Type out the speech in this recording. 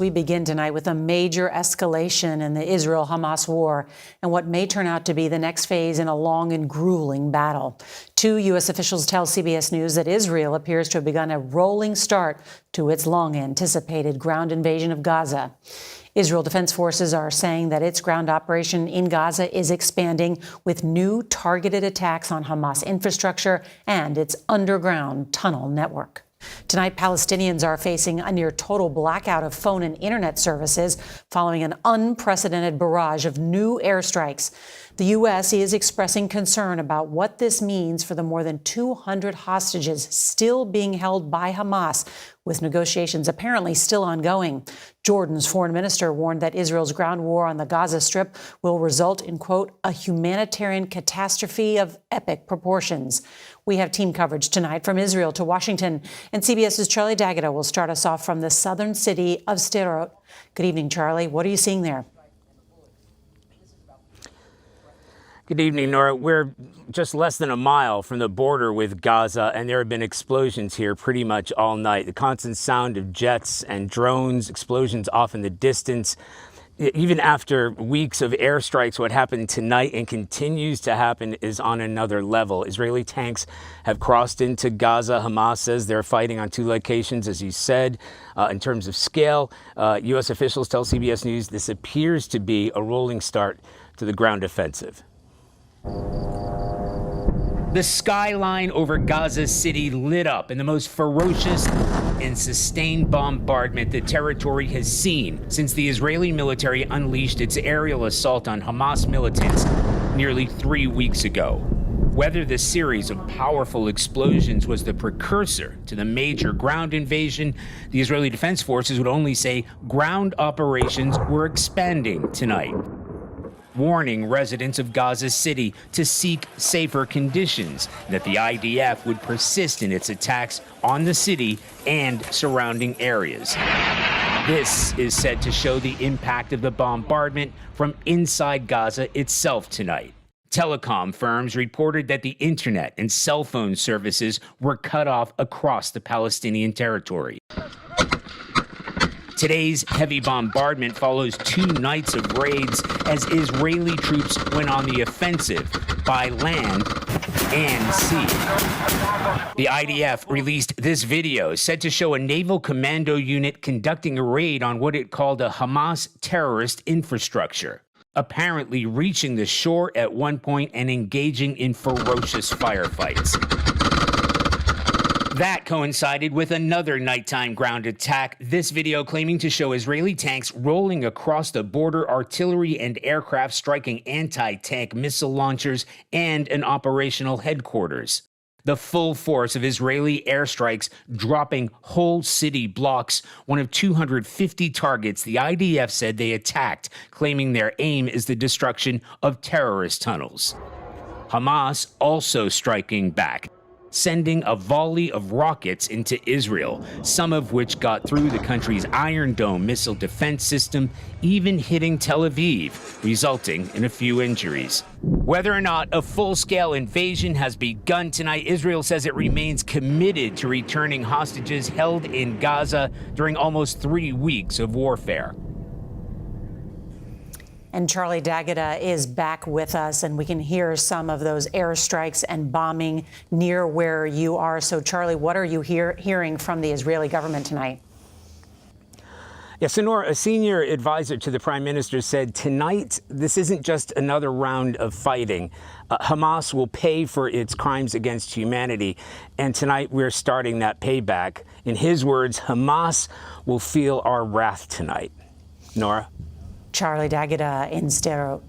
We begin tonight with a major escalation in the Israel-Hamas war and what may turn out to be the next phase in a long and grueling battle. Two U.S. officials tell CBS News that Israel appears to have begun a rolling start to its long-anticipated ground invasion of Gaza. Israel Defense Forces are saying that its ground operation in Gaza is expanding with new targeted attacks on Hamas infrastructure and its underground tunnel network. Tonight, Palestinians are facing a near total blackout of phone and internet services following an unprecedented barrage of new airstrikes. The U.S. is expressing concern about what this means for the more than 200 hostages still being held by Hamas, with negotiations apparently still ongoing. Jordan's foreign minister warned that Israel's ground war on the Gaza Strip will result in, quote, a humanitarian catastrophe of epic proportions. We have team coverage tonight from Israel to Washington, and CBS's Charlie D'Agata will start us off from the southern city of Sderot. Good evening, Charlie. What are you seeing there? Good evening, Nora. We're just less than a mile from the border with Gaza, and there have been explosions here pretty much all night. The constant sound of jets and drones, explosions off in the distance. Even after weeks of airstrikes, what happened tonight and continues to happen is on another level. Israeli tanks have crossed into Gaza. Hamas says they're fighting on two locations, as you said. In terms of scale, U.S. officials tell CBS News this appears to be a rolling start to the ground offensive. The skyline over Gaza City lit up in the most ferocious and sustained bombardment the territory has seen since the Israeli military unleashed its aerial assault on Hamas militants nearly 3 weeks ago. Whether the series of powerful explosions was the precursor to the major ground invasion, the Israeli Defense Forces would only say ground operations were expanding tonight, warning residents of Gaza City to seek safer conditions, that the IDF would persist in its attacks on the city and surrounding areas. This is said to show the impact of the bombardment from inside Gaza itself tonight. Telecom firms reported that the internet and cell phone services were cut off across the Palestinian territory. Today's heavy bombardment follows 2 nights of raids as Israeli troops went on the offensive by land and sea. The IDF released this video said to show a naval commando unit conducting a raid on what it called a Hamas terrorist infrastructure, apparently reaching the shore at one point and engaging in ferocious firefights. That coincided with another nighttime ground attack, this video claiming to show Israeli tanks rolling across the border, artillery and aircraft striking anti-tank missile launchers and an operational headquarters. The full force of Israeli airstrikes dropping whole city blocks, one of 250 targets the IDF said they attacked, claiming their aim is the destruction of terrorist tunnels. Hamas also striking back, sending a volley of rockets into Israel, some of which got through the country's Iron Dome missile defense system, even hitting Tel Aviv, resulting in a few injuries. Whether or not a full-scale invasion has begun tonight, Israel says it remains committed to returning hostages held in Gaza during almost 3 weeks of warfare. And Charlie D'Agata is back with us, and we can hear some of those airstrikes and bombing near where you are. So, Charlie, what are you hearing from the Israeli government tonight? Yes, Sonora, a senior advisor to the prime minister said tonight this isn't just another round of fighting. Hamas will pay for its crimes against humanity, and tonight we're starting that payback. In his words, Hamas will feel our wrath tonight. Nora? Charlie D'Agata in Sderot.